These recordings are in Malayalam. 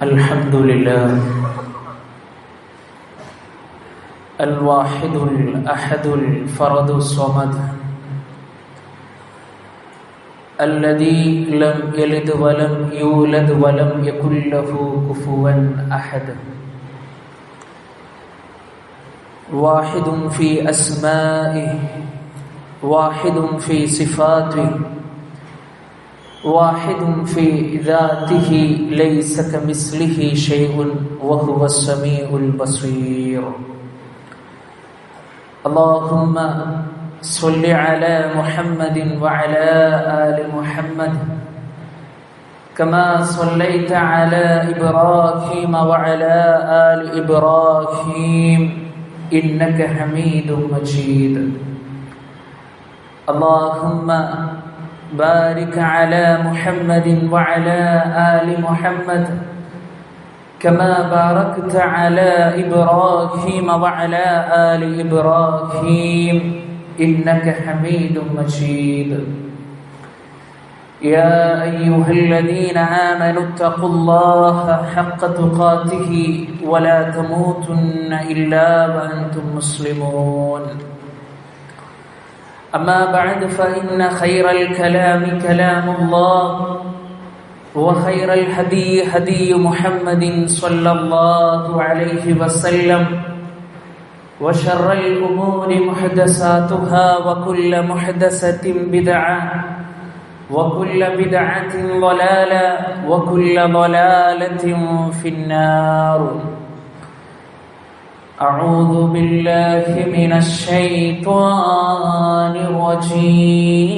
الحمد لله الواحد الأحد الفرد الصمد الذي لم يلد ولم يولد ولم يكن له كفوا أحد واحد في أسمائه واحد في صفاته واحد في ذاته ليس كمثله شيء وهو السميع البصير اللهم صل على محمد وعلى آل محمد كما صليت على إبراهيم وعلى آل إبراهيم إنك حميد مجيد اللهم بارك على محمد وعلى آل محمد كما باركت على إبراهيم وعلى آل إبراهيم إنك حميد مجيد يا أيها الذين آمنوا اتقوا الله حق تقاته ولا تموتن إلا وأنتم مسلمون أما بعد فإن خير الكلام كلام الله وخير الهدي هدي محمد صلى الله عليه وسلم وشر الأمور محدثاتها وكل محدثة بدعة وكل بدعة ضلالة وكل ضلالة في النار أعوذ بالله من الشيطان الرجيم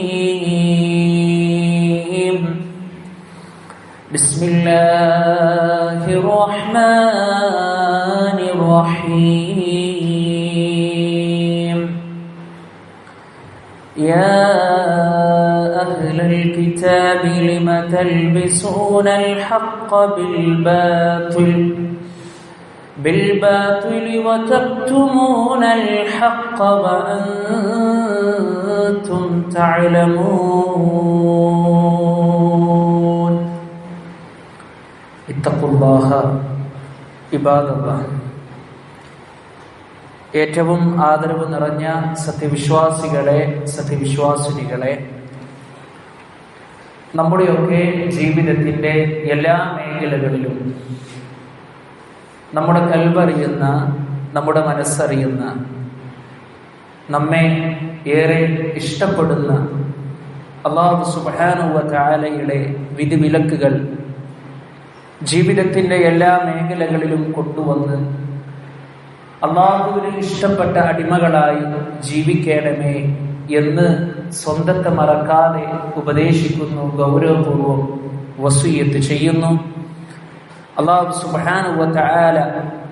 بسم الله الرحمن الرحيم يا أهل الكتاب لم تلبسون الحق بالباطل وتكتمون الحق وأنتم تعلمون اتقوا الله عباد الله ഏറ്റവും ആദരവ് നിറഞ്ഞ സത്യവിശ്വാസികളെ സത്യവിശ്വാസിനികളെ, നമ്മുടെയൊക്കെ ജീവിതത്തിൻ്റെ എല്ലാ മേഖലകളിലും നമ്മുടെ കൽബറിയുന്ന, നമ്മുടെ മനസ്സറിയുന്ന, നമ്മെ ഏറെ ഇഷ്ടപ്പെടുന്ന അല്ലാഹു സുബ്ഹാനഹു വ തആലയുടെ വിധിവിലക്കുകൾ ജീവിതത്തിൻ്റെ എല്ലാ മേഖലകളിലും കൊണ്ടുവന്ന് അല്ലാഹുവിന് ഇഷ്ടപ്പെട്ട അടിമകളായി ജീവിക്കണമേ എന്ന് സ്വന്തത്തെ മറക്കാതെ ഉപദേശിക്കുന്നു, ഗൗരവപൂർവ്വം വസിയ്യത്ത് ചെയ്യുന്നു. അല്ലാഹു സുബ്ഹാനഹു വ തആല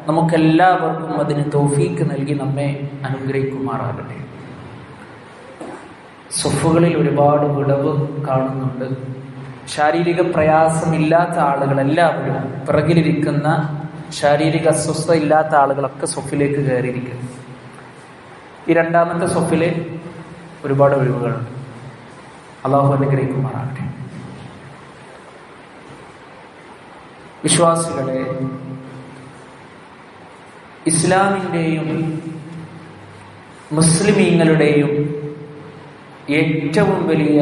നമുക്കെല്ലാവർക്കും അതിന് തൗഫീക്ക് നൽകി നമ്മെ അനുഗ്രഹിക്കുമാറാകട്ടെ. സ്വഫുകളിൽ ഒരുപാട് വിടവ് കാണുന്നുണ്ട്. ശാരീരിക പ്രയാസമില്ലാത്ത ആളുകളെല്ലാവരും, പിറകിലിരിക്കുന്ന ശാരീരിക അസ്വസ്ഥത ഇല്ലാത്ത ആളുകളൊക്കെ സ്വഫിലേക്ക് കയറിയിരിക്കുന്നു. ഈ രണ്ടാമത്തെ സ്വഫില് ഒരുപാട് ഒഴിവുകളുണ്ട്. അല്ലാഹു അനുഗ്രഹിക്കുമാറാകട്ടെ. വിശ്വാസികളെ, ഇസ്ലാമിൻ്റെയും മുസ്ലിമീങ്ങളുടെയും ഏറ്റവും വലിയ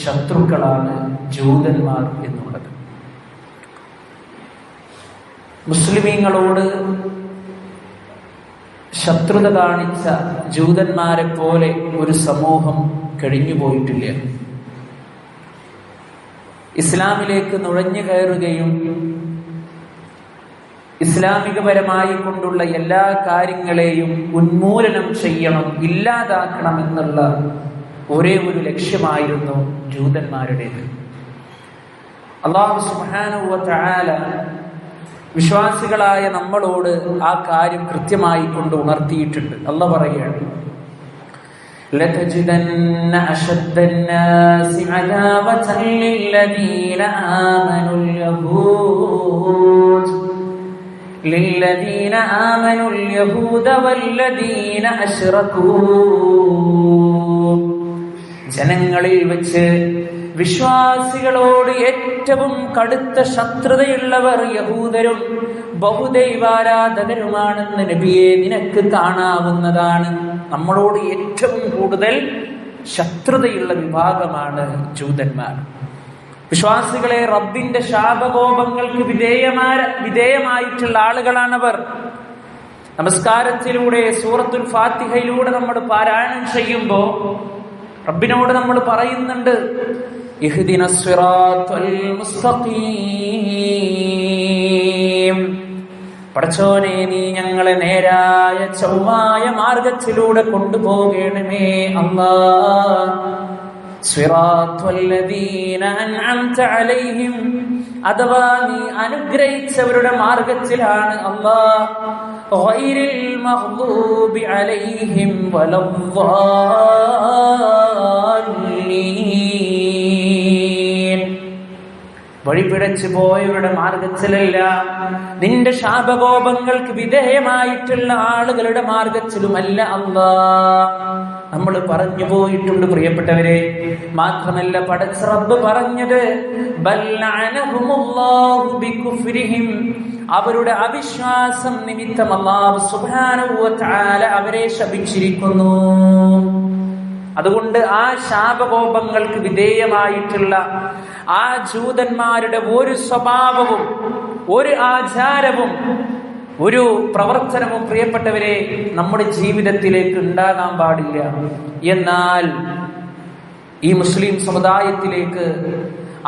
ശത്രുക്കളാണ് ജൂതന്മാർ എന്നുള്ളത്. മുസ്ലിമീങ്ങളോട് ശത്രുത കാണിച്ച ജൂതന്മാരെ പോലെ ഒരു സമൂഹം കഴിഞ്ഞുപോയിട്ടില്ല. ഇസ്ലാമിലേക്ക് നുഴഞ്ഞു കയറുകയും ഇസ്ലാമികപരമായി കൊണ്ടുള്ള എല്ലാ കാര്യങ്ങളെയും ഉന്മൂലനം ചെയ്യണം, ഇല്ലാതാക്കണം എന്നുള്ള ഒരേ ഒരു ലക്ഷ്യമായിരുന്നു ജൂതന്മാരുടേത്. അല്ലാഹു സുബ്ഹാനഹു വ തആല വിശ്വാസികളായ നമ്മളോട് ആ കാര്യം കൃത്യമായി കൊണ്ട് ഉണർത്തിയിട്ടുണ്ട്. അല്ലാഹു പറയുകയാണ്, لتجدن أشد الناس عداوة للذين آمنوا اليهود والذين أشركوا. ജനങ്ങളിൽ വെച്ച് വിശ്വാസികളോട് ഏറ്റവും കടുത്ത ശത്രുതയുള്ളവർ യഹൂദരും ബഹുദൈവാരാധകരുമാണെന്ന് നബിയെ നിനക്ക് കാണാവുന്നതാണ്. നമ്മളോട് ഏറ്റവും കൂടുതൽ ശത്രുതയുള്ള വിഭാഗമാണ് ജൂതന്മാർ. വിശ്വാസികളെ റബ്ബിന്റെ ശാപകോപങ്ങൾക്ക് വിധേയമായിട്ടുള്ള ആളുകളാണവർ. നമസ്കാരത്തിലൂടെ സൂറത്തുൽ ഫാത്തിഹയിലൂടെ നമ്മൾ പാരായണം ചെയ്യുമ്പോൾ റബ്ബിനോട് നമ്മൾ പറയുന്നുണ്ട്, ഇഹ്ദിനസ് സിറാത്തൽ മുസ്തഖീം, പടച്ചോനെ നീ ഞങ്ങളെ നേരായ ചൊവ്വായ മാർഗത്തിലൂടെ കൊണ്ടുപോകണമേ അല്ലാഹ്. സിറാത്തുല്ലദീന അൻഅംത അലൈഹിം, അഥവാ നീ അനുഗ്രഹിച്ചവരുടെ മാർഗത്തിലാണ് അല്ലാഹ്. ഗൈറിൽ മഗ്ദൂബി അലൈഹിം വലദ്ദാലിൻ, വഴിപിഴച്ചു പോയവരുടെ മാർഗത്തിലല്ല, നിന്റെ ശാപകോപങ്ങൾക്ക് വിധേയമായിട്ടുള്ള ആളുകളുടെ മാർഗത്തിലുമല്ല അല്ലാഹ്. നമ്മൾ പറഞ്ഞു പോയിട്ടുണ്ട് പ്രിയപ്പെട്ടവരെ. മാത്രമല്ല പടച്ച റബ്ബ് പറഞ്ഞത് ബൽ ലഅനഹുമുല്ലാഹു ബികുഫ്രിഹിം, അവരുടെ അവിശ്വാസം നിമിത്തം അല്ലാഹു സുബ്ഹാനഹു വ തആല അവരെ ശപിച്ചിരിക്കുന്നു. അതുകൊണ്ട് ആ ശാപകോപങ്ങൾക്ക് വിധേയമായിട്ടുള്ള ആ ജൂതന്മാരുടെ ഒരു സ്വഭാവവും ഒരു ആചാരവും ഒരു പ്രവർത്തനവും പ്രിയപ്പെട്ടവരെ നമ്മുടെ ജീവിതത്തിലേക്ക് ഉണ്ടാകാൻ പാടില്ല. എന്നാൽ ഈ മുസ്ലിം സമുദായത്തിലേക്ക്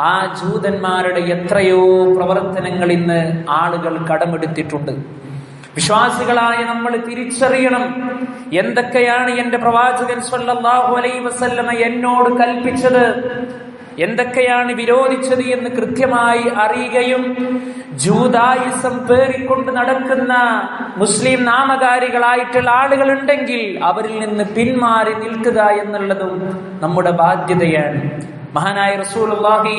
ആ ജൂതന്മാരുടെ എത്രയോ പ്രവർത്തനങ്ങൾ ഇന്ന് ആളുകൾ കടമെടുത്തിട്ടുണ്ട്. വിശ്വാസികളായ നമ്മൾ തിരിച്ചറിയണം, എന്തൊക്കെയാണ് എന്റെ പ്രവാചകൻ സ്വല്ലല്ലാഹു അലൈഹി വസല്ലമ എന്നോട് കൽപ്പിച്ചത്, എന്തൊക്കെയാണ് വിരോധിച്ചത് എന്ന് കൃത്യമായി അറിയുകയും ജൂതായിസം പേറിക്കൊണ്ട് നടക്കുന്ന മുസ്ലിം നാമകാരികളായിട്ടുള്ള ആളുകൾ ഉണ്ടെങ്കിൽ അവരിൽ നിന്ന് പിന്മാറി നിൽക്കുക എന്നുള്ളതും നമ്മുടെ ബാധ്യതയാണ്. മഹാനായ റസൂലുള്ളാഹി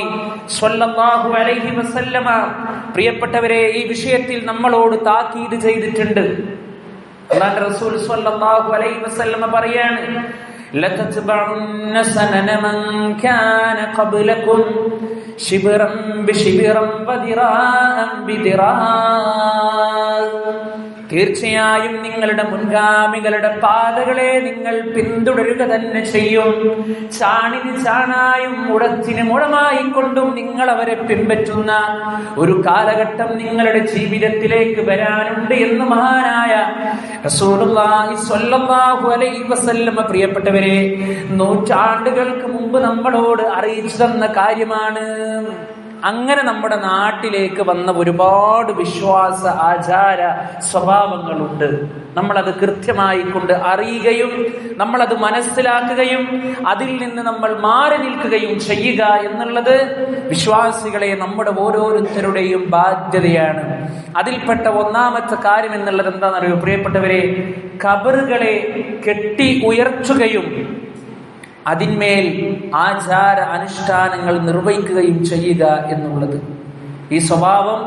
സ്വല്ലല്ലാഹു അലൈഹി വസല്ലമ പ്രിയപ്പെട്ടവരെ ഈ വിഷയത്തിൽ നമ്മളോട് താക്കീത് ചെയ്തിട്ടുണ്ട്. അല്ലാഹുവിന്റെ റസൂൽ സ്വല്ലല്ലാഹു അലൈഹി വസല്ലമ പറയാണ്, ലതത്ബഉന്ന സനന മൻ കാന ഖബ്ലകും ശിബ്റൻ ബിശിബ്റൻ വദിറാഅൻ ബിദിറാ, തീർച്ചയായും നിങ്ങളുടെ മുൻഗാമികളുടെ പാതകളെ നിങ്ങൾ പിന്തുടരുക തന്നെ ചെയ്യും. ചാണിന് ചാണായും മുഴത്തിന് മുഴമായി കൊണ്ടും നിങ്ങൾ അവരെ പിൻപറ്റുന്ന ഒരു കാലഘട്ടം നിങ്ങളുടെ ജീവിതത്തിലേക്ക് വരാനുണ്ട് എന്ന് മഹാനായ റസൂലുള്ളാഹി സ്വല്ലല്ലാഹു അലൈഹി വസല്ലമ പ്രിയപ്പെട്ടവരെ നൂറ്റാണ്ടുകൾക്ക് മുമ്പ് നമ്മളോട് അറിയിച്ചു തന്ന കാര്യമാണ്. അങ്ങനെ നമ്മുടെ നാട്ടിലേക്ക് വന്ന ഒരുപാട് വിശ്വാസ ആചാര സ്വഭാവങ്ങളുണ്ട്. നമ്മളത് കൃത്യമായി കൊണ്ട് അറിയുകയും നമ്മളത് മനസ്സിലാക്കുകയും അതിൽ നിന്ന് നമ്മൾ മാറി നിൽക്കുകയും ചെയ്യുക എന്നുള്ളത് വിശ്വാസികളെ നമ്മുടെ ഓരോരുത്തരുടെയും ബാധ്യതയാണ്. അതിൽപ്പെട്ട ഒന്നാമത്തെ കാര്യം എന്നുള്ളത് എന്താണെന്നറിയോ പ്രിയപ്പെട്ടവരെ, ഖബറുകളെ കെട്ടി ഉയർത്തുകയും അതിന്മേൽ ആചാര അനുഷ്ഠാനങ്ങൾ നിർവഹിക്കുകയും ചെയ്യുക എന്നുള്ളത്. ഈ സ്വഭാവം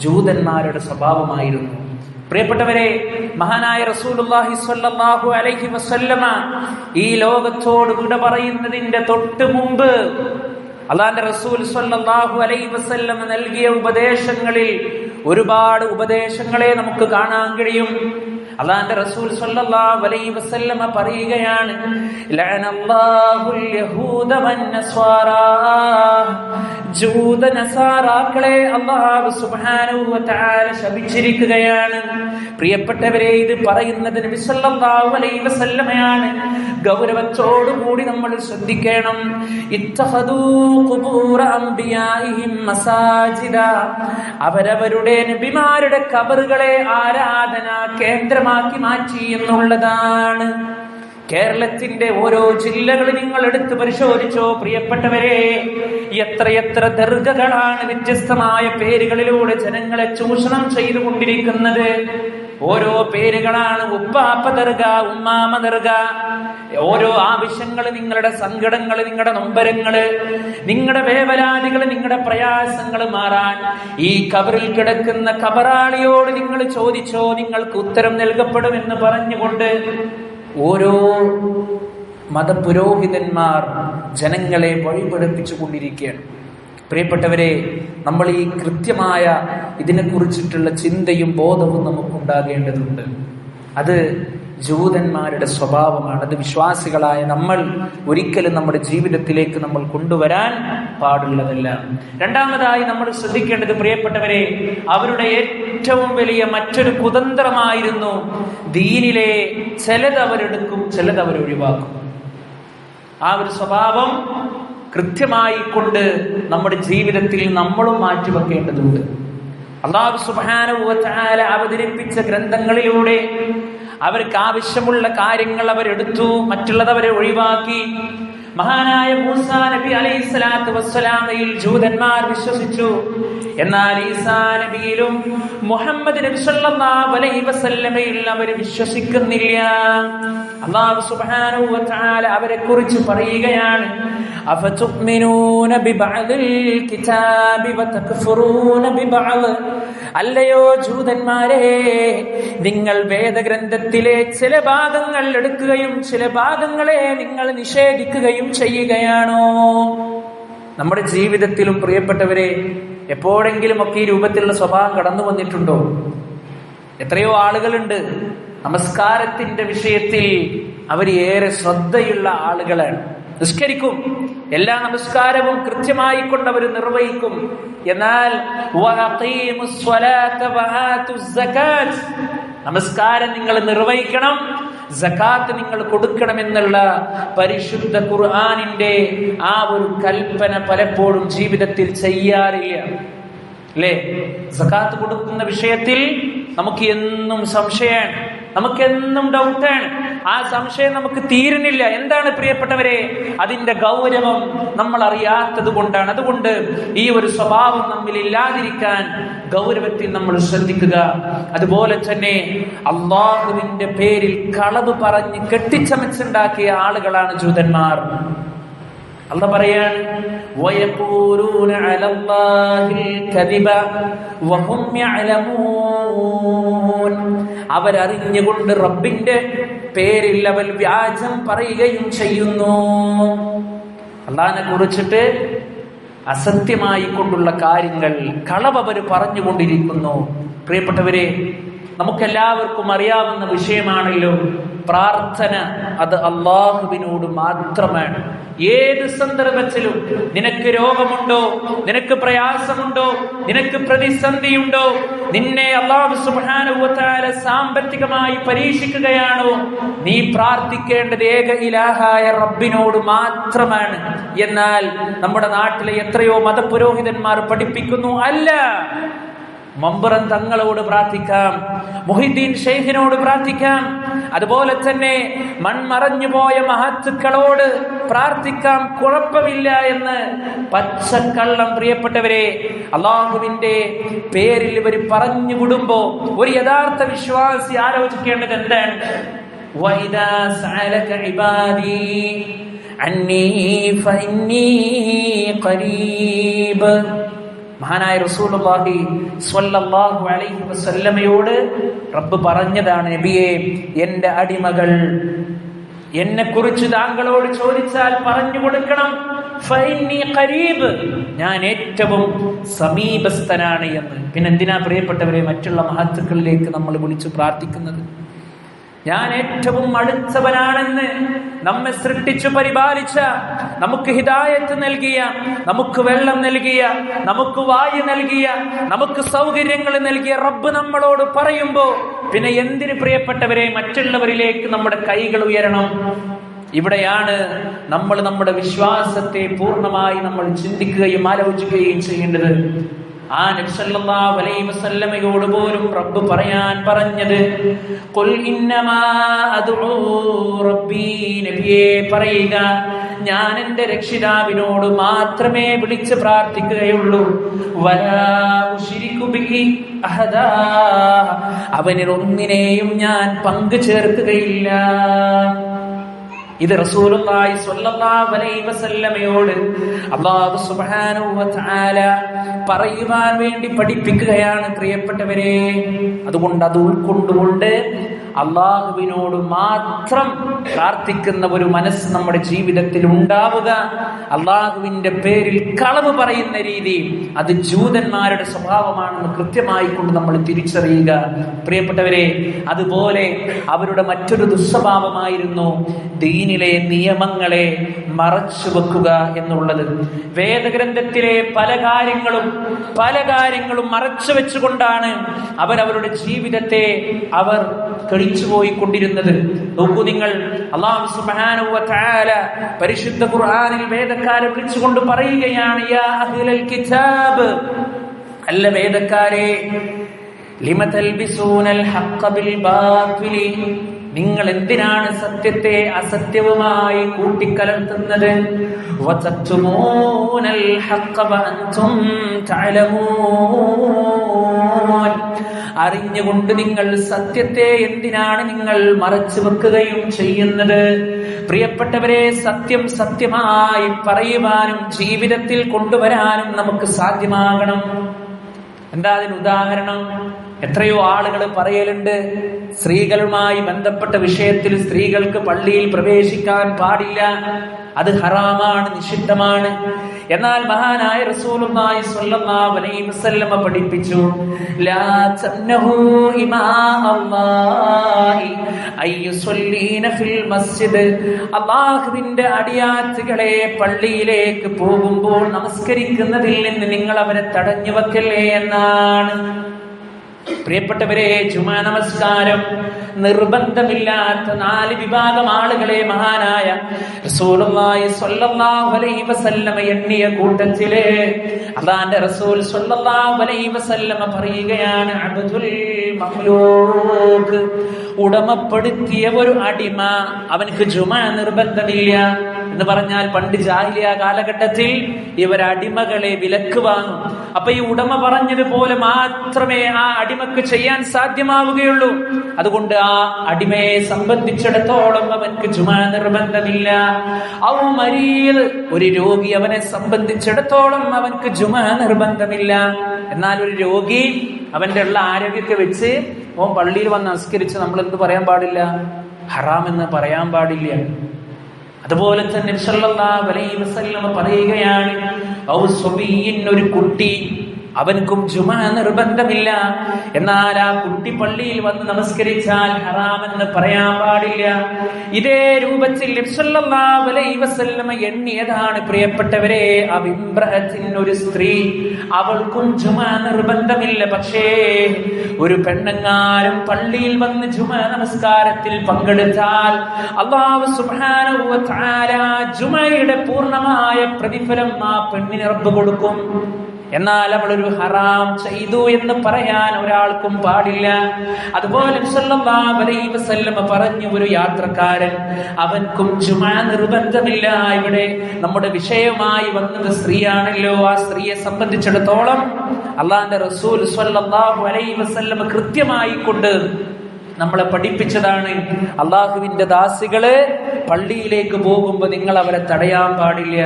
ജൂതന്മാരുടെ സ്വഭാവമായിരുന്നു. പ്രിയപ്പെട്ടവരെ, മഹാനായ റസൂലുള്ളാഹി സ്വല്ലല്ലാഹു അലൈഹി വസല്ലമ ഈ ലോകത്തോട് വിട പറയുന്നതിന്റെ തൊട്ട് മുമ്പ് അല്ലാഹുവിന്റെ റസൂൽ സ്വല്ലല്ലാഹു അലൈഹി വസല്ലമ നൽകിയ ഉപദേശങ്ങളിൽ ഒരുപാട് ഉപദേശങ്ങളെ നമുക്ക് കാണാൻ കഴിയും. അല്ലാഹുവിന്റെ റസൂൽ സ്വല്ലല്ലാഹു അലൈഹി വസല്ലമ പറയുകയാണ്, ലഅനല്ലാഹുൽ യഹൂദ വന്നസ്വാറാ, ജൂത നസാറാക്കളെ അല്ലാഹു സുബ്ഹാനഹു വ തആല ശപിച്ചിരിക്കുകയാണ്. പ്രിയപ്പെട്ടവരെ, ഇത് പറയുന്നത് നബി സല്ലല്ലാഹു അലൈഹി വസല്ലമയാണ്. ഗൗരവത്തോടുകൂടി നമ്മൾ ശ്രദ്ധിക്കണം. ഇത്തഖദൂ ഖുബൂറ അംബിയാഇഹിം മസാജിദ, അവരവരുടെ നബിമാരുടെ ഖബറുകളെ ആരാധനാ കേന്ദ്രമാക്കി മാറ്റി എന്നുള്ളതാണ്. കേരളത്തിന്റെ ഓരോ ജില്ലകൾ നിങ്ങൾ എടുത്ത് പരിശോധിച്ചോ പ്രിയപ്പെട്ടവരെ, എത്രയെത്ര ദർഗകളാണ് വ്യത്യസ്തമായ പേരുകളിലൂടെ ജനങ്ങളെ ചൂഷണം ചെയ്തുകൊണ്ടിരിക്കുന്നത്. ഓരോ പേരുകളാണ്. ഉപ്പാപ്പ ദർഗ, ഉമ്മാമ ദർഗ. ഓരോ ആവശ്യങ്ങൾ, നിങ്ങളുടെ സങ്കടങ്ങൾ, നിങ്ങളുടെ നൊമ്പരങ്ങള്, നിങ്ങളുടെ വേവലാതികൾ, നിങ്ങളുടെ പ്രയാസങ്ങൾ മാറാൻ ഈ ഖബറിൽ കിടക്കുന്ന ഖബറാളിയോട് നിങ്ങൾ ചോദിച്ചോ, നിങ്ങൾക്ക് ഉത്തരം നൽകപ്പെടുമെന്ന് പറഞ്ഞുകൊണ്ട് ഓരോ മതപുരോഹിതന്മാർ ജനങ്ങളെ വഴിപഴപ്പിച്ചു കൊണ്ടിരിക്കുകയാണ്. പ്രിയപ്പെട്ടവരെ, നമ്മൾ ഈ കൃത്യമായ ഇതിനെക്കുറിച്ചിട്ടുള്ള ചിന്തയും ബോധവും നമുക്കുണ്ടാകേണ്ടതുണ്ട്. അത് ജൂതന്മാരുടെ സ്വഭാവമാണ്. അത് വിശ്വാസികളായ നമ്മൾ ഒരിക്കലും നമ്മുടെ ജീവിതത്തിലേക്ക് നമ്മൾ കൊണ്ടുവരാൻ പാടുള്ളതല്ല. രണ്ടാമതായി നമ്മൾ ശ്രദ്ധിക്കേണ്ടത്, പ്രിയപ്പെട്ടവരെ, അവരുടെ ഏറ്റവും വലിയ മറ്റൊരു കുതന്ത്രമായിരുന്നു ദീനിലെ ചിലത് അവരെടുക്കും, ചിലത് അവരൊഴിവാക്കും. ആ ഒരു സ്വഭാവം കൃത്യമായി കൊണ്ട് നമ്മുടെ ജീവിതത്തിൽ നമ്മളും മാറ്റിവെക്കേണ്ടതുണ്ട്. അല്ലാഹു സുബ്ഹാനഹു വ തആല അവതരിപ്പിച്ച ഗ്രന്ഥങ്ങളിലൂടെ അവർക്ക് ആവശ്യമുള്ള കാര്യങ്ങൾ അവരെടുത്തു, മറ്റുള്ളത് അവരെ ഒഴിവാക്കി. മഹാനായ മൂസാ നബി അലൈഹിസ്സലാത്തു വസ്സലാമയിൽ ജൂതന്മാർ വിശ്വസിച്ചു. എന്നാൽ ഈസാ നബിയിലും മുഹമ്മദ് നബി സല്ലല്ലാഹു അലൈഹി വസല്ലമയിൽ അവർ വിശ്വസിക്കുന്നില്ല. അല്ലാഹു സുബ്ഹാനഹു വ തആല അവരെ കുറിച്ച് പറയുകയാണ്, അഫതുഅ്മിനൂന ബിബഅദിൽ കിതാബി വതക്ഫുറൂന ബിബഅദ്. അല്ലയോ ജൂതന്മാരെ, നിങ്ങൾ വേദഗ്രന്ഥത്തിലെ ചില ഭാഗങ്ങൾ എടുക്കുകയും ചില ഭാഗങ്ങളെ നിങ്ങൾ നിഷേധിക്കുകയും ചെയ്യുകയാണോ? നമ്മുടെ ജീവിതത്തിലും പ്രിയപ്പെട്ടവരെ, എപ്പോഴെങ്കിലും ഒക്കെ ഈ രൂപത്തിലുള്ള സ്വഭാവം കടന്നു വന്നിട്ടുണ്ടോ? എത്രയോ ആളുകളുണ്ട് നമസ്കാരത്തിന്റെ വിഷയത്തിൽ അവർ ഏറെ ശ്രദ്ധയുള്ള ആളുകളാണ്. നിസ്കരിക്കും, എല്ലാ നമസ്കാരവും കൃത്യമായി കൊണ്ട് അവർ നിർവഹിക്കും. എന്നാൽ നമസ്കാരം നിങ്ങൾ നിർവഹിക്കണം, സകാത്ത് നിങ്ങൾ കൊടുക്കണമെന്നുള്ള പരിശുദ്ധ ഖുർആനിന്റെ ആ ഒരു കൽപ്പന പലപ്പോഴും ജീവിതത്തിൽ ചെയ്യാറില്ല, അല്ലേ? സകാത്ത് കൊടുക്കുന്ന വിഷയത്തിൽ നമുക്ക് എന്നും സംശയമാണ്, നമുക്കെന്നും ഡൗട്ടാണ്. ആ സംശയം നമുക്ക് തീരുന്നില്ല. എന്താണ് പ്രിയപ്പെട്ടവരെ? അതിന്റെ ഗൗരവം നമ്മൾ അറിയാത്തത് കൊണ്ടാണ്. അതുകൊണ്ട് ഈ ഒരു സ്വഭാവം നമ്മിൽ ഇല്ലാതിരിക്കാൻ ഗൗരവത്തിൽ നമ്മൾ ശ്രദ്ധിക്കുക. അതുപോലെ തന്നെ അള്ളാഹുവിന്റെ പേരിൽ കളവ് പറഞ്ഞ് കെട്ടിച്ചമച്ചുണ്ടാക്കിയ ആളുകളാണ് ജൂതന്മാർ. അല്ലാഹു പറയാണ്, വയഖൂലൂന അലല്ലാഹിൽ കദിബ വഹും യഅലമൂൻ. അവരറിഞ്ഞുകൊണ്ട് റബ്ബിന്റെ പേരിൽ അവർ വ്യാജം പറയുകയും ചെയ്യുന്നു. അല്ലാഹുവിനെ കുറിച്ചിട്ട് അസത്യമായി കൊണ്ടുള്ള കാര്യങ്ങൾ, കളവ് അവർ പറഞ്ഞുകൊണ്ടിരിക്കുന്നു. പ്രിയപ്പെട്ടവരെ, നമുക്കെല്ലാവർക്കും അറിയാവുന്ന വിഷയമാണല്ലോ പ്രാർത്ഥന. അത് അള്ളാഹുവിനോട് മാത്രമാണ്. ഏത് സന്ദർഭത്തിലും നിനക്ക് രോഗമുണ്ടോ, നിനക്ക് പ്രയാസമുണ്ടോ, നിനക്ക് പ്രതിസന്ധിയുണ്ടോ, നിന്നെ അല്ലാഹു സുബ്ഹാനഹു വ തആല സാമ്പത്തികമായി പരീക്ഷിക്കുകയാണോ, നീ പ്രാർത്ഥിക്കേണ്ടത് ഏക ഇലാഹായ റബ്ബിനോട് മാത്രമാണ്. എന്നാൽ നമ്മുടെ നാട്ടിലെ എത്രയോ മതപുരോഹിതന്മാർ പഠിപ്പിക്കുന്നു, അല്ല, മമ്പുറം തങ്ങളോട് പ്രാർത്ഥിക്കാം, മുഹിദ്ദീൻ ഷെയ്ഖിനോട് പ്രാർത്ഥിക്കാം, അതുപോലെ തന്നെ മൺമറഞ്ഞുപോയ മഹത്തുക്കളോട് പ്രാർത്ഥിക്കാം, കുഴപ്പമില്ല എന്ന് പച്ചക്കള്ളം പ്രിയപ്പെട്ടവരെ അള്ളാഹുവിന്റെ പേരിൽ ഇവർ പറഞ്ഞു വിടുമ്പോ ഒരു യഥാർത്ഥ വിശ്വാസി ആലോചിക്കേണ്ടത് എന്താണ്? വഇദാ സഅലക ഇബാദി അന്നീ ഫഇന്നീ ഖരീബ്. മഹാനായ റസൂലുള്ളാഹി സ്വല്ലല്ലാഹു അലൈഹി വസല്ലമയോട് റബ്ബ് പറഞ്ഞതാണ്, നബിയെ, എന്റെ അടിമകൾ എന്നെ കുറിച്ച് താങ്കളോട് ചോദിച്ചാൽ പറഞ്ഞു കൊടുക്കണം, ഫഇന്നി ഖരീബ്, ഞാൻ ഏറ്റവും സമീപസ്ഥനാണ് എന്ന്. പിന്നെ എന്തിനാ പ്രിയപ്പെട്ടവരെ മറ്റുള്ള മഹത്തുക്കളിലേക്ക് നമ്മൾ വിളിച്ചു പ്രാർത്ഥിക്കുന്നത്? ഞാൻ ഏറ്റവും അടുത്തവനാണെന്ന് നമ്മെ സൃഷ്ടിച്ചു പരിപാലിച്ച, നമുക്ക് ഹിദായത്ത് നൽകിയ, നമുക്ക് വെള്ളം നൽകിയ, നമുക്ക് വായു നൽകിയ, നമുക്ക് സൗകര്യങ്ങൾ നൽകിയ റബ്ബ് നമ്മളോട് പറയുമ്പോ പിന്നെ എന്തിന് പ്രിയപ്പെട്ടവരെ മറ്റുള്ളവരിലേക്ക് നമ്മുടെ കൈകൾ ഉയരണം? ഇവിടെയാണ് നമ്മൾ നമ്മുടെ വിശ്വാസത്തെ പൂർണ്ണമായി നമ്മൾ ചിന്തിക്കുകയും ആലോചിക്കുകയും ചെയ്യേണ്ടത്. ആ നബി സല്ലല്ലാഹു അലൈഹി വസല്ലമയോട് പോലും റബ്ബ് പറയാൻ പറഞ്ഞത്, ഖുൽ ഇന്നമാ അദ്ഉ റബ്ബി, നബിയെ പറയുക, ഞാൻ എൻ്റെ രക്ഷിതാവിനോട് മാത്രമേ വിളിച്ച് പ്രാർത്ഥിക്കുകയുള്ളൂ. വലാ ഉശ്രികു ബിഹി അഹദാ, അവനിൽ ഒന്നിനെയും ഞാൻ പങ്കു ചേർക്കുകയില്ല. ഇത് റസൂലുള്ളാഹി സ്വല്ലല്ലാഹു അലൈഹി വസല്ലമയോട് അല്ലാഹു സുബ്ഹാനഹു വ തആല പറയുവാൻ വേണ്ടി പഠിപ്പിക്കുകയാണ് പ്രിയപ്പെട്ടവരെ. അതുകൊണ്ട് അത് ഉൾക്കൊണ്ടുകൊണ്ട് അള്ളാഹുവിനോട് മാത്രം പ്രാർത്ഥിക്കുന്ന ഒരു മനസ്സ് നമ്മുടെ ജീവിതത്തിൽ ഉണ്ടാവുക. അള്ളാഹുവിന്റെ പേരിൽ കളവ് പറയുന്ന രീതി അത് ജൂതന്മാരുടെ സ്വഭാവമാണെന്ന് കൃത്യമായി കൊണ്ട് നമ്മൾ തിരിച്ചറിയുക. പ്രിയപ്പെട്ടവരെ, അതുപോലെ അവരുടെ മറ്റൊരു ദുസ്വഭാവമായിരുന്നു ദീനിലെ നിയമങ്ങളെ മറച്ചു വെക്കുക എന്നുള്ളത്. വേദഗ്രന്ഥത്തിലെ പല കാര്യങ്ങളും മറച്ചു വെച്ചുകൊണ്ടാണ് അവരവരുടെ ജീവിതത്തെ അവർ കഴിച്ചുപോയിക്കൊണ്ടിരുന്നത്. നോക്കൂ നിങ്ങൾ, അല്ലാഹു സുബ്ഹാനഹു വ തആല പരിശുദ്ധ ഖുർആനിൽ വേദക്കാരെ വിളിച്ചുകൊണ്ട് പറയുകയാണ്, യാ അഹ്ലൽ കിതാബ്, അല്ല വേദക്കാരെ, ലിമ തൽബിസൂനൽ ഹഖ്ഖ ബിൽ ബാതിലി, നിങ്ങൾ എന്തിനാണ് സത്യത്തെ അസത്യവുമായി കൂട്ടിക്കലർത്തുന്നത്? വതക്തുമൂനൽ ഹഖ്ഖ വഅൻതും തഅലമൂൻ, അറിഞ്ഞുകൊണ്ട് നിങ്ങൾ സത്യത്തെ എന്തിനാണ് നിങ്ങൾ മറച്ചു വെക്കുകയും ചെയ്യുന്നത്? പ്രിയപ്പെട്ടവരെ, സത്യം സത്യമായി പറയുവാനും ജീവിതത്തിൽ കൊണ്ടുവരാനും നമുക്ക് സാധ്യമാകണം. എന്താ അതിന് ഉദാഹരണം? എത്രയോ ആളുകൾ പറയലുണ്ട്, സ്ത്രീകളുമായി ബന്ധപ്പെട്ട വിഷയത്തിൽ സ്ത്രീകൾക്ക് പള്ളിയിൽ പ്രവേശിക്കാൻ പാടില്ല, അത് ഹറാമാണ്, നിഷിദ്ധമാണ്. എന്നാൽ മഹാനായ റസൂലുള്ളാഹി സ്വല്ലല്ലാഹു അലൈഹി വസല്ലം പഠിപ്പിച്ചു, ലാ തംനഹു ഇമാ അല്ലാഹി അയ്യുസല്ലീന ഫിൽ മസ്ജിദ്, അല്ലാഹുവിന്റെ അടിയാത്തുകളെ പള്ളിയിലേക്ക് പോകുമ്പോൾ നമസ്കരിക്കുന്നതിൽ നിന്ന് നിങ്ങൾ അവരെ തടഞ്ഞു വെക്കല്ലേ എന്നാണ്. പ്രിയപ്പെട്ടവരെ, ജുമാ നമസ്കാരം നിർബന്ധമില്ലാത്ത 4 വിഭാഗം ആളുകളെ മഹാനായ റസൂലുള്ളാഹി സ്വല്ലല്ലാഹു അലൈഹി വസല്ലം എണ്ണിയ കൂട്ടത്തിലെ അല്ലാഹുവിന്റെ റസൂൽ സ്വല്ലല്ലാഹു അലൈഹി വസല്ലം പറയുകയാണ്, അബ്ദുൽ മംലൂക്ക്, ഉടമപ്പെടുത്തിയ ഒരു അടിമ, അവനക്ക് ജുമാ നിർബന്ധമില്ല എന്ന് പറഞ്ഞാൽ പണ്ട് ജാഹിലിയ കാലഘട്ടത്തിൽ ഇവർ അടിമകളെ വിലക്ക് വാങ്ങും. അപ്പൊ ഈ ഉടമ പറഞ്ഞതുപോലെ മാത്രമേ ആ അടിമക്ക് ചെയ്യാൻ സാധ്യമാവുകയുള്ളൂ. അതുകൊണ്ട് ആ അടിമയെ സംബന്ധിച്ചിടത്തോളം അവൻക്ക് ജുമാ നിർബന്ധമില്ല. ഔ മരീദ്, ഒരു രോഗി, അവനെ സംബന്ധിച്ചിടത്തോളം അവൻക്ക് ജുമാ നിർബന്ധമില്ല. എന്നാൽ ഒരു രോഗി അവന്റെ ഉള്ള ആരോഗ്യമൊക്കെ വെച്ച് ഓൻ പള്ളിയിൽ വന്ന് നമസ്കരിച്ച് നമ്മൾ എന്ത് പറയാൻ പാടില്ല? ഹറാം എന്ന് പറയാൻ പാടില്ല. അതുപോലെ തന്നെ നബി സല്ലല്ലാഹു അലൈഹി വസല്ലം പറയുകയാണ്, ഔ സ്വബിയ്യിൻ, ഒരു കുട്ടി, അവൻക്കും ജുമാ നിർബന്ധമില്ല. എന്നാൽ ആ കുട്ടി പള്ളിയിൽ വന്ന് നമസ്കരിച്ചാൽ ഹറാമെന്ന് പറയാൻ പാടില്ല. ഇതേ രൂപത്തിൽ നബി സല്ലല്ലാഹു അലൈഹി വസല്ലം എണ്ണിയതാണ് പ്രിയപ്പെട്ടവരെ, അവിംബ്രഅത്തിൻ, ഒരു സ്ത്രീ, അവൾക്കും ജുമാ നിർബന്ധമില്ല. പക്ഷേ ഒരു പെണ്ണുങ്ങാരും പള്ളിയിൽ വന്ന് ജുമാ നമസ്കാരത്തിൽ പങ്കെടുത്താൽ അല്ലാഹു സുബ്ഹാനഹു വ തആല ജുമയുടെ പൂർണ്ണമായ പ്രതിഫലം ആ പെണ്ണിന് റബ്ബ് കൊടുക്കും. എന്നാൽ അവൾ ഒരു ഹറാം ചെയ്തു എന്ന് പറയാൻ ഒരാൾക്കും പാടില്ല. അതുപോലെ സല്ലല്ലാഹു അലൈഹി വസല്ലം പറഞ്ഞു, ഒരു യാത്രക്കാരൻ, അവൻക്കും ജുമാ നിർബന്ധമില്ല. ഇവിടെ നമ്മുടെ വിഷയമായി വന്നത് സ്ത്രീയാണല്ലോ. ആ സ്ത്രീയെ സംബന്ധിച്ചിടത്തോളം അല്ലാഹുവിന്റെ റസൂൽ സല്ലല്ലാഹു അലൈഹി വസല്ലം കൃത്യമായി കൊണ്ട് നമ്മളെ പഠിപ്പിച്ചതാണ്, അള്ളാഹുവിന്റെ ദാസികള് പള്ളിയിലേക്ക് പോകുമ്പോ നിങ്ങൾ അവരെ തടയാൻ പാടില്ല.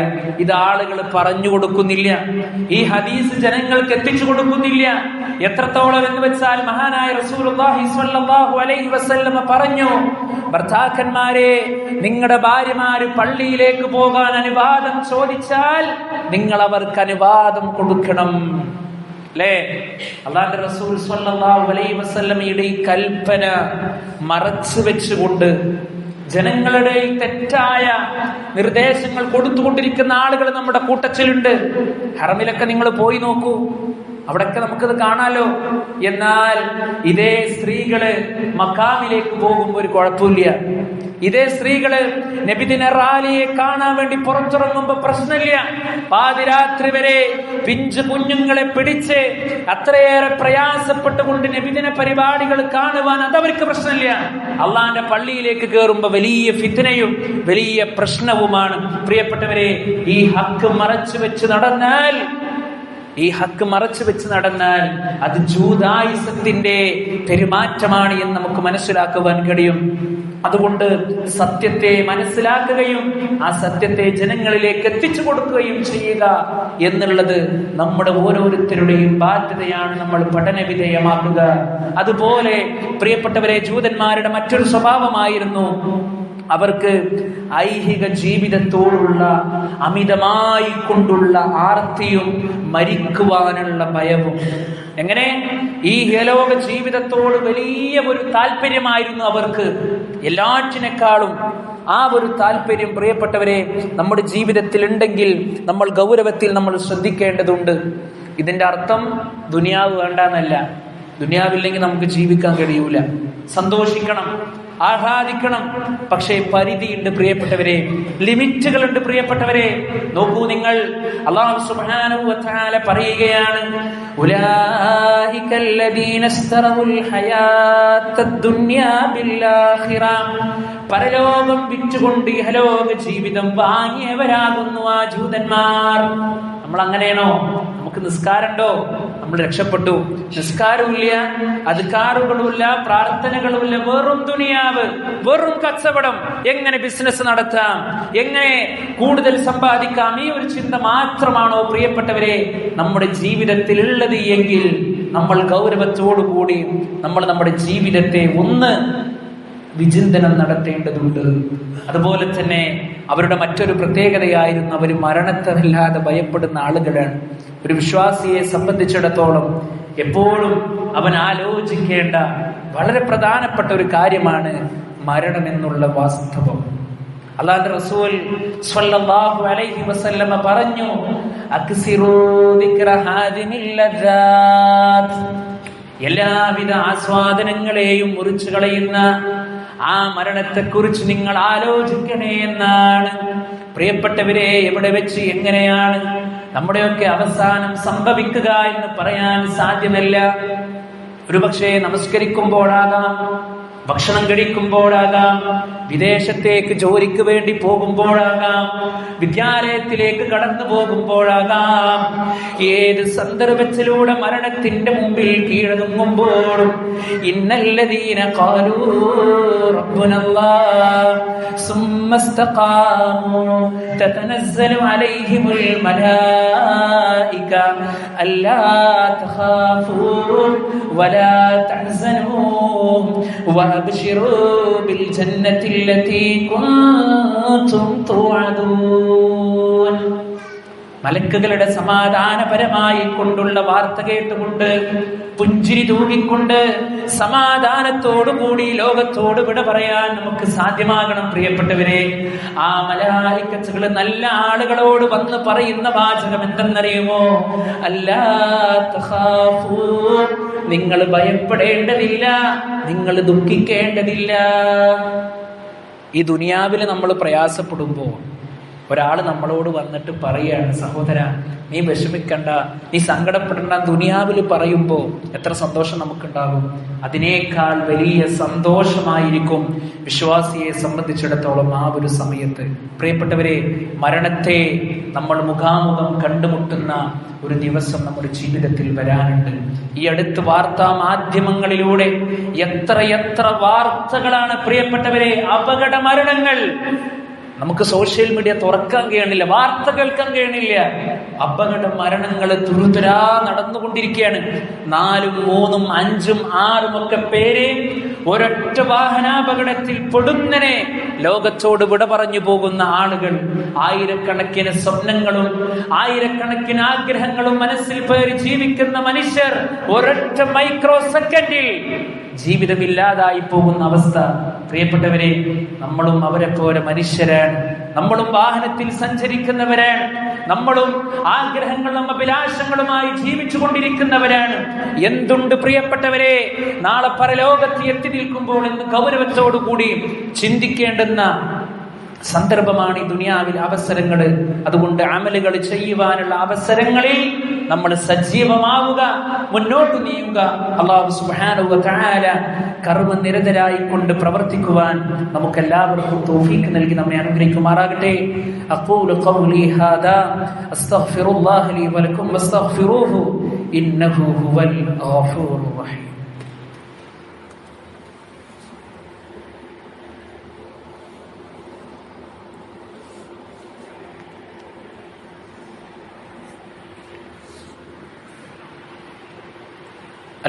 ഇത് ആളുകൾ പറഞ്ഞു കൊടുക്കുന്നില്ല, ഈ ഹദീസ് ജനങ്ങൾക്ക് എത്തിച്ചു കൊടുക്കുന്നില്ല. എത്രത്തോളം എന്ന് വെച്ചാൽ മഹാനായ റസൂലുള്ളാഹി സ്വല്ലല്ലാഹു അലൈഹി വസല്ലം പറഞ്ഞു, ഭർത്താക്കന്മാരെ, നിങ്ങളുടെ ഭാര്യമാര് പള്ളിയിലേക്ക് പോകാൻ അനുവാദം ചോദിച്ചാൽ നിങ്ങൾ അവർക്ക് അനുവാദം കൊടുക്കണം. അല്ലേ? അല്ലാഹുവിന്റെ റസൂൽ സ്വല്ലല്ലാഹു അലൈഹി വസല്ലമയുടെ ഈ കൽപ്പന മറച്ചു വെച്ചുകൊണ്ട് ജനങ്ങളുടെ തെറ്റായ നിർദ്ദേശങ്ങൾ കൊടുത്തുകൊണ്ടിരിക്കുന്ന ആളുകൾ നമ്മുടെ കൂട്ടത്തിലുണ്ട്. ഹറമിലൊക്കെ നിങ്ങൾ പോയി നോക്കൂ, അവിടൊക്കെ നമുക്കത് കാണാലോ. എന്നാൽ ഇതേ സ്ത്രീകള് മക്കാമിലേക്ക് പോകുമ്പോൾ ഒരു കുഴപ്പമില്ല. ഇതേ സ്ത്രീകള് നബിദിന റാലിയെ കാണാൻ വേണ്ടി പുറത്തിറങ്ങുമ്പോ പ്രശ്നമില്ല. പാതിരാത്രി വരെ പിഞ്ചു കുഞ്ഞുങ്ങളെ പിടിച്ച് അത്രയേറെ പ്രയാസപ്പെട്ടുകൊണ്ട് നബിദിന പരിപാടികൾ കാണുവാൻ അതവർക്ക് പ്രശ്നമില്ല. അള്ളാന്റെ പള്ളിയിലേക്ക് കയറുമ്പോ വലിയ ഫിത്നയും വലിയ പ്രശ്നവുമാണ്. പ്രിയപ്പെട്ടവരെ, ഈ ഹക്ക് മറച്ചു വെച്ച് നടന്നാൽ ഈ ഹക്ക് മറച്ചു വെച്ച് നടന്നാൽ അത് ജൂദായിസത്തിന്റെ പെരുമാറ്റമാണ് എന്ന് നമുക്ക് മനസ്സിലാക്കുവാൻ കഴിയും. അതുകൊണ്ട് സത്യത്തെ മനസ്സിലാക്കുകയും ആ സത്യത്തെ ജനങ്ങളിലേക്ക് എത്തിച്ചു കൊടുക്കുകയും ചെയ്യുക എന്നുള്ളത് നമ്മുടെ ഓരോരുത്തരുടെയും ബാധ്യതയാണ്. നമ്മൾ പഠന വിധേയമാക്കുക. അതുപോലെ പ്രിയപ്പെട്ടവരെ, ജൂതന്മാരുടെ മറ്റൊരു സ്വഭാവമായിരുന്നു അവർക്ക് ഐഹിക ജീവിതത്തോടുള്ള അമിതമായി കൊണ്ടുള്ള ആർത്തിയും മരിക്കുവാനുള്ള ഭയവും. എങ്ങനെ? ഈ ഇഹലോക ജീവിതത്തോട് വലിയ ഒരു താല്പര്യമായിരുന്നു അവർക്ക്. എല്ലാറ്റിനേക്കാളും ആ ഒരു താല്പര്യം പ്രിയപ്പെട്ടവരെ നമ്മുടെ ജീവിതത്തിൽ ഉണ്ടെങ്കിൽ നമ്മൾ ഗൗരവത്തിൽ നമ്മൾ ശ്രദ്ധിക്കേണ്ടതുണ്ട്. ഇതിന്റെ അർത്ഥം ദുനിയാവ് വേണ്ടെന്നല്ല. ദുനിയാവില്ലെങ്കിൽ നമുക്ക് ജീവിക്കാൻ കഴിയൂല. സന്തോഷിക്കണം, ആഹ്ലാദിക്കണം, പക്ഷേ പരിധിയുണ്ട് പ്രിയപ്പെട്ടവരെ, ലിമിറ്റുകളുണ്ട് പ്രിയപ്പെട്ടവരെ. നോക്കൂ നിങ്ങൾ, അല്ലാഹു സുബ്ഹാനഹു വ തആല പറയുകയാണ്, ഉലൈകല്ലദീന ഇസ്തറവുൽ ഹയാത്തദ് ദുനിയാ ബിൽ ആഖിറ. പരലോകം വിറ്റുകൊണ്ട് ഇഹലോക ജീവിതം വാങ്ങിയവരാകുന്നു ആ ജൂതന്മാർ. നമ്മൾ അങ്ങനെയാണോ? നമുക്ക് നിസ്കാരമുണ്ടോ? നമ്മൾ രക്ഷപ്പെട്ടു. നിസ്കാരമില്ല, അദ്കാറുകളുമില്ല, പ്രാർത്ഥനകളുമില്ല, വെറും ദുനിയാവ്, വെറും കച്ചവടം. എങ്ങനെ ബിസിനസ് നടത്താം, എങ്ങനെ കൂടുതൽ സമ്പാദിക്കാം, ഈ ഒരു ചിന്ത മാത്രമാണോ പ്രിയപ്പെട്ടവരെ നമ്മുടെ ജീവിതത്തിൽ ഉള്ളത് എങ്കിൽ നമ്മൾ ഗൗരവത്തോടുകൂടി നമ്മൾ നമ്മുടെ ജീവിതത്തെ ഒന്ന് വിചിന്തനം നടത്തേണ്ടതുണ്ട്. അതുപോലെ തന്നെ അവരുടെ മറ്റൊരു പ്രത്യേകതയായിരുന്നു, അവർ മരണത്തെ വല്ലാതെ ഭയപ്പെടുന്ന ആളുകളാണ്. ഒരു വിശ്വാസിയെ സംബന്ധിച്ചിടത്തോളം എപ്പോഴും അവൻ ആലോചിക്കേണ്ട വളരെ പ്രധാനപ്പെട്ട ഒരു കാര്യമാണ് മരണം എന്നുള്ള വാസ്തവം. അല്ലാഹുവിന്റെ റസൂൽ സ്വല്ലല്ലാഹു അലൈഹി വസല്ലമ പറഞ്ഞു, അക്സിറൂ ദിക്ര ഹാദിമിൽ ലദ്ദാത്ത്. എല്ലാവിധ ആസ്വാദനങ്ങളെയും മുറിച്ചു കളയുന്ന ആ മരണത്തെക്കുറിച്ച് നിങ്ങൾ ആലോചിക്കണേ എന്നാണ്. പ്രിയപ്പെട്ടവരെ, എവിടെ വെച്ച് എങ്ങനെയാണ് നമ്മുടെയൊക്കെ അവസാനം സംഭവിക്കുക എന്ന് പറയാൻ സാധ്യമല്ല. ഒരുപക്ഷെ നമസ്കരിക്കുമ്പോഴാകാം, ഭക്ഷണം കഴിക്കുമ്പോഴാകാം, വിദേശത്തേക്ക് ജോലിക്ക് വേണ്ടി പോകുമ്പോഴാകാം, വിദ്യാലയത്തിലേക്ക് കടന്നു പോകുമ്പോഴാകാം, ഏത് സന്ദർഭത്തിലൂടെ മരണത്തിന്റെ മുമ്പിൽ കീഴടങ്ങുമ്പോഴും ഇന്നല്ലദീന ഖാലൂ റബ്ബുനല്ലാഹ് സുമ്മ ഇസ്തഖാമൂ തതനസ്സലു അലൈഹിമുൽ മലായിക അല്ലാ തഖാഫൂ വലാ തഹ്സനൂ وَأَبْشِرُوا بِالْجَنَّةِ الَّتِي كُنْتُمْ تُوعَدُونَ. മലക്കുകളുടെ സമാധാനപരമായി കൊണ്ടുള്ള വാർത്ത കേട്ടുകൊണ്ട് പുഞ്ചിരി തൂകിക്കൊണ്ട് സമാധാനത്തോടുകൂടി ലോകത്തോട് വിട പറയാൻ നമുക്ക് സാധ്യമാകണം പ്രിയപ്പെട്ടവരെ. ആ മലായിക്കത്തുകൾ നല്ല ആളുകളോട് വന്ന് പറയുന്ന വാചകം എന്തെന്നറിയുമോ? അല്ലാ തഖാഫൂ, നിങ്ങൾ ഭയപ്പെടേണ്ടതില്ല, നിങ്ങൾ ദുഃഖിക്കേണ്ടതില്ല. ഈ ദുനിയാവിൽ നമ്മൾ പ്രയാസപ്പെടുമ്പോ ഒരാൾ നമ്മളോട് വന്നിട്ട് പറയാണ്, സഹോദര നീ വിഷമിക്കണ്ട, നീ സങ്കടപ്പെടണ്ട, ദുനിയാവിൽ പറയുമ്പോ എത്ര സന്തോഷം നമുക്കുണ്ടാകും. അതിനേക്കാൾ വലിയ സന്തോഷമായിരിക്കും വിശ്വാസിയെ സംബന്ധിച്ചിടത്തോളം ആ ഒരു സമയത്ത്. പ്രിയപ്പെട്ടവരെ, മരണത്തെ നമ്മൾ മുഖാമുഖം കണ്ടുമുട്ടുന്ന ഒരു ദിവസം നമ്മുടെ ജീവിതത്തിൽ വരാനുണ്ട്. ഈ അടുത്ത് വാർത്താ മാധ്യമങ്ങളിലൂടെ എത്ര വാർത്തകളാണ് പ്രിയപ്പെട്ടവരെ, അപകട മരണങ്ങൾ. നമുക്ക് സോഷ്യൽ മീഡിയ തുറക്കാൻ കഴിയണില്ല, വാർത്ത കേൾക്കാൻ കഴിയണില്ല. അപകട മരണങ്ങൾ തുരുതുരാ നടന്നുകൊണ്ടിരിക്കുകയാണ്. 4, 3, 5, 6 ഒക്കെ പേര് ഒരൊറ്റ വാഹനാപകടത്തിൽ പൊടുന്നനെ ലോകത്തോട് വിട പറഞ്ഞു പോകുന്ന ആളുകൾ. ആയിരക്കണക്കിന് സ്വപ്നങ്ങളും ആയിരക്കണക്കിന് ആഗ്രഹങ്ങളും മനസ്സിൽ പേറി ജീവിക്കുന്ന മനുഷ്യർ ഒരൊറ്റ മൈക്രോ സെക്കൻഡിൽ ജീവിതമില്ലാതായി പോകുന്ന അവസ്ഥ. പ്രിയപ്പെട്ടവരെ, നമ്മളും അവരെ പോലെ മനുഷ്യരാണ്. നമ്മളും വാഹനത്തിൽ സഞ്ചരിക്കുന്നവരാണ്. നമ്മളും ആഗ്രഹങ്ങളും അഭിലാഷങ്ങളുമായി ജീവിച്ചു കൊണ്ടിരിക്കുന്നവരാണ്. എന്തുണ്ട് പ്രിയപ്പെട്ടവരെ, നാളെ പരലോകത്ത് എത്തി നിൽക്കുമ്പോൾ എന്ന് ഗൗരവത്തോടു കൂടി ചിന്തിക്കേണ്ടുന്ന സന്ദർഭമാണ് ഈ ദുനിയാവിൽ അവസരങ്ങൾ. അതുകൊണ്ട് അമലുകൾ ചെയ്യുവാനുള്ള അവസരങ്ങളിൽ നമ്മൾ സജീവമാവുക, മുന്നോട്ട് നീങ്ങുക. അല്ലാഹു സുബ്ഹാനഹു വ തആല കർമ്മനിരതരായിക്കൊണ്ട് പ്രവർത്തിക്കുവാൻ നമുക്കെല്ലാവർക്കും തൗഫീഖ് നൽകി നമ്മെ അനുഗ്രഹിക്കുമാറാകട്ടെ. അഖൂലു ഖൗലി ഹാദാ അസ്തഗ്ഫിറുല്ലാഹ ലി വലക്കും വസ്തഗ്ഫിറൂഹു ഇന്നഹു ഹുവൽ ഗഫൂറുർ റഹീം.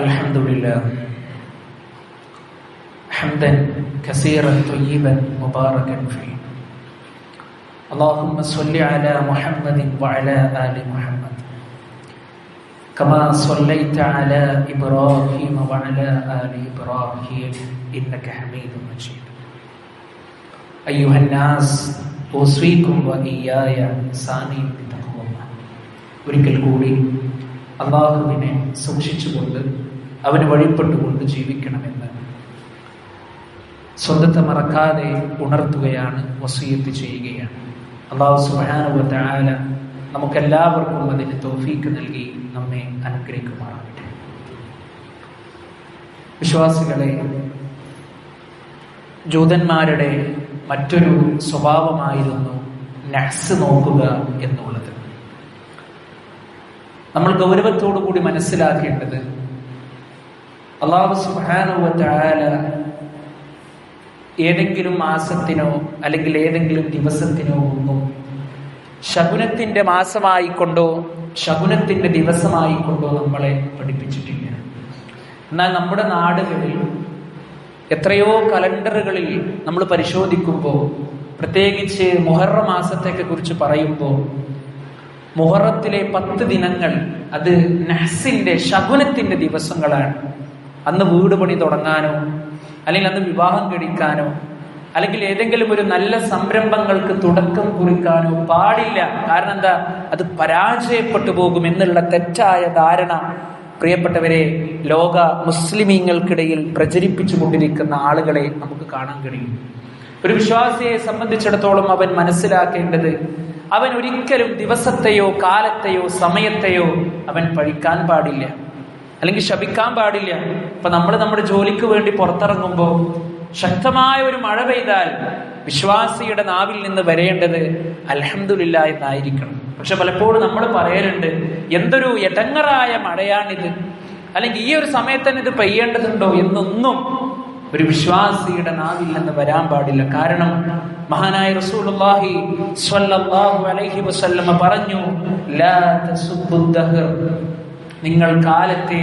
الحمد لله حمدا كثيرا طيبا مباركا فيه. اللهم صل على محمد وعلى آل محمد كما صليت على إبراهيم وعلى آل إبراهيم إنك حميد مجيد. أيها الناس أوصيكم وإياي ثانيا بتقوى الله. ഒരിക്കൽ കൂടി അള്ളാഹുവിനെ സൂക്ഷിച്ചുകൊണ്ട് അവന് വഴിപ്പെട്ടുകൊണ്ട് ജീവിക്കണമെന്ന് സ്വന്തത്തെ മറക്കാതെ ഉണർത്തുകയാണ്, വസിയത്ത് ചെയ്യുകയാണ്. അല്ലാഹു സുബ്ഹാനഹു വ തആല നമുക്കെല്ലാവർക്കും അതിന് തൗഫീഖ് നൽകി നമ്മെ അനുഗ്രഹിക്കുമാറാകട്ടെ. വിശ്വാസികളെ, ജൂതന്മാരുടെ മറ്റൊരു സ്വഭാവമായിരുന്നു നഹ്സ് നോക്കുക എന്നുള്ളത്. നമ്മൾ ഗൗരവത്തോടു കൂടി മനസ്സിലാക്കേണ്ടത്, അല്ലാഹു സുബ്ഹാനഹു വ തആല ഏതെങ്കിലും മാസത്തിനോ അല്ലെങ്കിൽ ഏതെങ്കിലും ദിവസത്തിനോ ഒന്നും ശകുനത്തിന്റെ മാസമായിക്കൊണ്ടോ ശകുനത്തിന്റെ ദിവസമായിക്കൊണ്ടോ നമ്മളെ പഠിപ്പിച്ചിട്ടില്ല. എന്നാൽ നമ്മുടെ നാടുകളിൽ എത്രയോ കലണ്ടറുകളിൽ നമ്മൾ പരിശോധിക്കുമ്പോൾ, പ്രത്യേകിച്ച് മുഹറം മാസത്തെയൊക്കെ കുറിച്ച് പറയുമ്പോൾ, മുഹറത്തിലെ 10 ദിനങ്ങൾ അത് നഹ്സിന്റെ ശകുനത്തിന്റെ ദിവസങ്ങളാണ്. അന്ന് വീട് പണി തുടങ്ങാനോ അല്ലെങ്കിൽ അന്ന് വിവാഹം കഴിക്കാനോ അല്ലെങ്കിൽ ഏതെങ്കിലും ഒരു നല്ല സംരംഭങ്ങൾക്ക് തുടക്കം കുറിക്കാനോ പാടില്ല. കാരണം എന്താ? അത് പരാജയപ്പെട്ടു പോകും എന്നുള്ള തെറ്റായ ധാരണ പ്രിയപ്പെട്ടവരെ ലോക മുസ്ലിമീങ്ങൾക്കിടയിൽ പ്രചരിപ്പിച്ചു കൊണ്ടിരിക്കുന്ന ആളുകളെ നമുക്ക് കാണാൻ കഴിയും. ഒരു വിശ്വാസിയെ സംബന്ധിച്ചിടത്തോളം അവൻ മനസ്സിലാക്കേണ്ടത്, അവൻ ഒരിക്കലും ദിവസത്തെയോ കാലത്തെയോ സമയത്തെയോ അവൻ പഴിക്കാൻ പാടില്ല, അല്ലെങ്കിൽ ശപിക്കാൻ പാടില്ല. ഇപ്പൊ നമ്മൾ നമ്മുടെ ജോലിക്ക് വേണ്ടി പുറത്തിറങ്ങുമ്പോൾ ശക്തമായ ഒരു മഴ പെയ്താൽ വിശ്വാസിയുടെ നാവിൽ നിന്ന് വരേണ്ടത് അൽഹംദുലില്ലാഹ് എന്നായിരിക്കണം. പക്ഷെ പലപ്പോഴും നമ്മൾ പറയലുണ്ട്, എന്തൊരു എടങ്ങറായ മഴയാണിത്, അല്ലെങ്കിൽ ഈ ഒരു സമയത്ത് തന്നെ ഇത് പെയ്യേണ്ടതുണ്ടോ എന്നൊന്നും ഒരു വിശ്വാസിയുടെ നാവിൽ നിന്ന് വരാൻ പാടില്ല. കാരണം മഹാനായ റസൂലുള്ളാഹി സ്വല്ലല്ലാഹു അലൈഹി വസല്ലമ പറഞ്ഞു, ലാ തസുബ്ബുദ്ദഹർ, നിങ്ങൾ കാലത്തെ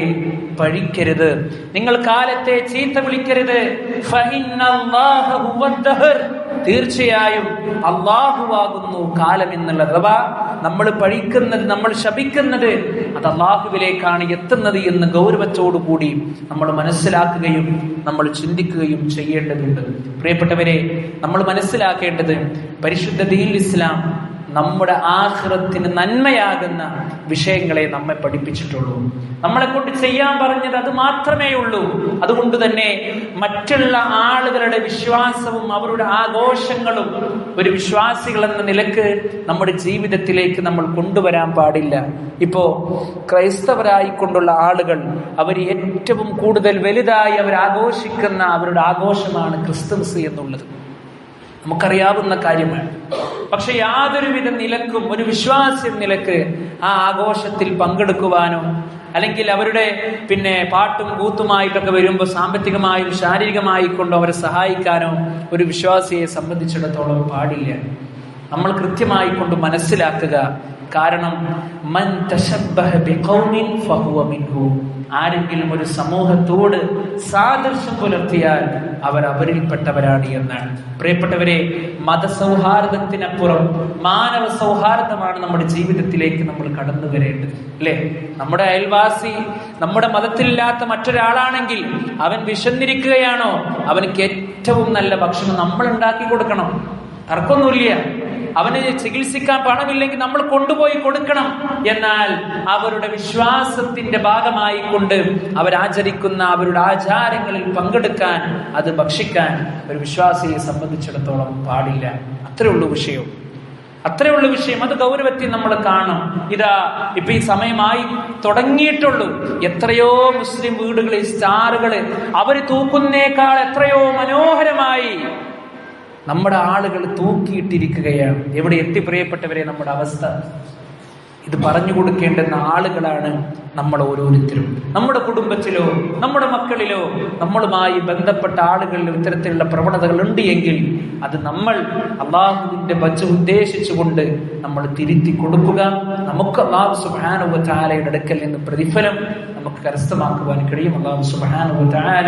പഴിക്കരുത്, നിങ്ങൾ കാലത്തെ ചീത്ത വിളിക്കരുത്. ഫഇന്നല്ലാഹ ഹുവദ്ദഹർ, തീർച്ചയായും അല്ലാഹുവാകുന്നു കാലം എന്നുള്ളത്. അഥവാ നമ്മൾ പഴിക്കുന്നത്, നമ്മൾ ശപിക്കുന്നത് അത് അല്ലാഹുവിലേക്കാണ് എത്തുന്നത് എന്ന് ഗൗരവത്തോടു കൂടി നമ്മൾ മനസ്സിലാക്കുകയും നമ്മൾ ചിന്തിക്കുകയും ചെയ്യേണ്ടതുണ്ട്. പ്രിയപ്പെട്ടവരെ, നമ്മൾ മനസ്സിലാക്കേണ്ടത്, പരിശുദ്ധ ദീനുൽ ഇസ്ലാം നമ്മുടെ ആഖിറത്തിന് നന്മയാകുന്ന വിഷയങ്ങളെ നമ്മെ പഠിപ്പിച്ചിട്ടുള്ളൂ. നമ്മളെ കൊണ്ട് ചെയ്യാൻ പറഞ്ഞത് അത് മാത്രമേ ഉള്ളൂ. അതുകൊണ്ട് തന്നെ മറ്റുള്ള ആളുകളുടെ വിശ്വാസവും അവരുടെ ആഘോഷങ്ങളും ഒരു വിശ്വാസികൾ എന്ന നിലക്ക് നമ്മുടെ ജീവിതത്തിലേക്ക് നമ്മൾ കൊണ്ടുവരാൻ പാടില്ല. ഇപ്പോ ക്രൈസ്തവരായിക്കൊണ്ടുള്ള ആളുകൾ അവർ ഏറ്റവും കൂടുതൽ വലുതായി അവർ ആഘോഷിക്കുന്ന അവരുടെ ആഘോഷമാണ് ക്രിസ്തുമസ് എന്നുള്ളത്. നമുക്കറിയാവുന്ന കാര്യമാണ്. പക്ഷെ യാതൊരുവിധ നിലക്കും ഒരു വിശ്വാസി നിലക്ക് ആ ആഘോഷത്തിൽ പങ്കെടുക്കുവാനോ അല്ലെങ്കിൽ അവരുടെ പാട്ടും കൂത്തുമായിട്ടൊക്കെ വരുമ്പോൾ സാമ്പത്തികമായും ശാരീരികമായിക്കൊണ്ടോ അവരെ സഹായിക്കാനോ ഒരു വിശ്വാസിയെ സംബന്ധിച്ചിടത്തോളം പാടില്ല. നമ്മൾ കൃത്യമായി കൊണ്ട് മനസ്സിലാക്കുക. കാരണം മൻ തശബ്ബഹ ബിഖൗമിൻ ഫഹുവ മിൻഹു, ആരെങ്കിലും ഒരു സമൂഹത്തോട് സാദൃശ്യം പുലർത്തിയാൽ അവർ അവരിൽപ്പെട്ടവരാണ് എന്നാണ്. പ്രിയപ്പെട്ടവരെ, മതസൗഹാർദ്ദത്തിനപ്പുറം മാനവ സൗഹാർദ്ദമാണ് നമ്മുടെ ജീവിതത്തിലേക്ക് നമ്മൾ കടന്നു വരേണ്ടത്, അല്ലെ? നമ്മുടെ അയൽവാസി നമ്മുടെ മതത്തിലില്ലാത്ത മറ്റൊരാളാണെങ്കിൽ അവൻ വിശന്നിരിക്കുകയാണോ, അവനക്ക് ഏറ്റവും നല്ല ഭക്ഷണം നമ്മൾ ഉണ്ടാക്കി കൊടുക്കണം. തർക്കമൊന്നുമില്ല. അവന് ചികിത്സിക്കാൻ പണമില്ലെങ്കിൽ നമ്മൾ കൊണ്ടുപോയി കൊടുക്കണം. എന്നാൽ അവരുടെ വിശ്വാസത്തിന്റെ ഭാഗമായി കൊണ്ട് അവരാചരിക്കുന്ന അവരുടെ ആചാരങ്ങളിൽ പങ്കെടുക്കാൻ, അത് ഭക്ഷിക്കാൻ ഒരു വിശ്വാസിയെ സംബന്ധിച്ചിടത്തോളം പാടില്ല. അത്രയുള്ള വിഷയം. അത് ഗൗരവത്തിൽ നമ്മൾ കാണും. ഇതാ ഇപ്പൊ ഈ സമയമായി തുടങ്ങിയിട്ടുള്ളൂ. എത്രയോ മുസ്ലിം വീടുകളിൽ സ്റ്റാറുകള് അവര് തൂക്കുന്നേക്കാൾ എത്രയോ മനോഹരമായി നമ്മുടെ ആളുകൾ തൂക്കിയിട്ടിരിക്കുകയാണ്. എവിടെ എത്തി പ്രിയപ്പെട്ടവരെ നമ്മുടെ അവസ്ഥ? ഇത് പറഞ്ഞു കൊടുക്കേണ്ടുന്ന ആളുകളാണ് നമ്മൾ ഓരോരുത്തരും. നമ്മുടെ കുടുംബത്തിലോ നമ്മുടെ മക്കളിലോ നമ്മളുമായി ബന്ധപ്പെട്ട ആളുകളിലോ ഇത്തരത്തിലുള്ള പ്രവണതകൾ ഉണ്ട് എങ്കിൽ അത് നമ്മൾ അള്ളാഹുവിന്റെ വജ് ഉദ്ദേശിച്ചുകൊണ്ട് നമ്മൾ തിരുത്തി കൊടുക്കുക. നമുക്ക് അള്ളാഹു സുബ്ഹാനഹു വ തആലയുടെ അടുക്കൽ നിന്ന് പ്രതിഫലം നമുക്ക് കരസ്ഥമാക്കുവാൻ കഴിയും. അള്ളാഹു സുബ്ഹാനഹു വ തആല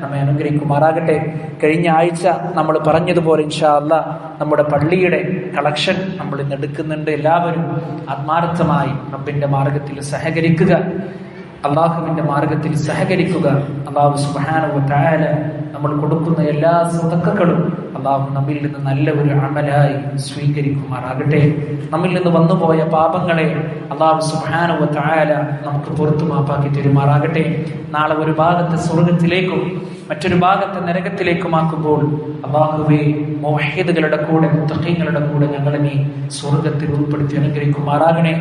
നമ്മെ അനുഗ്രഹിക്കുമാറാകട്ടെ. കഴിഞ്ഞ ആഴ്ച നമ്മൾ പറഞ്ഞതുപോലെ ഇൻഷാ അല്ലാഹ് നമ്മുടെ പള്ളിയുടെ കളക്ഷൻ നമ്മൾ ഇന്ന് എടുക്കുന്നുണ്ട്. എല്ലാവരും ആത്മാർത്ഥമായി റബ്ബിന്റെ മാർഗത്തിൽ സഹകരിക്കുക, അള്ളാഹുവിന്റെ മാർഗത്തിൽ സഹകരിക്കുക. അള്ളാഹു സുബ്ഹാനഹു വ തആല നമ്മൾ കൊടുക്കുന്ന എല്ലാ സദഖകളും അള്ളാഹു നമ്മിൽ നിന്ന് നല്ല ഒരു അമലായി സ്വീകരിക്കുമാറാകട്ടെ. നമ്മിൽ നിന്ന് വന്നുപോയ പാപങ്ങളെ അള്ളാഹു സുബ്ഹാനഹു വ തആല നമുക്ക് പുറത്തു മാപ്പാക്കി തരുമാറാകട്ടെ. നാളെ ഒരു ഭാഗത്തെ സ്വർഗത്തിലേക്കും മറ്റൊരു ഭാഗത്തെ നരകത്തിലേക്കുമാക്കുമ്പോൾ അല്ലാഹുവേ, മുവഹ്ഹിദുകളുടെ കൂടെ മുത്തഖീങ്ങളുടെ കൂടെ ഞങ്ങളെ നീ സ്വർഗത്തിൽ ഉൾപ്പെടുത്തി അനുഗ്രഹിക്കുമാറാകണേ.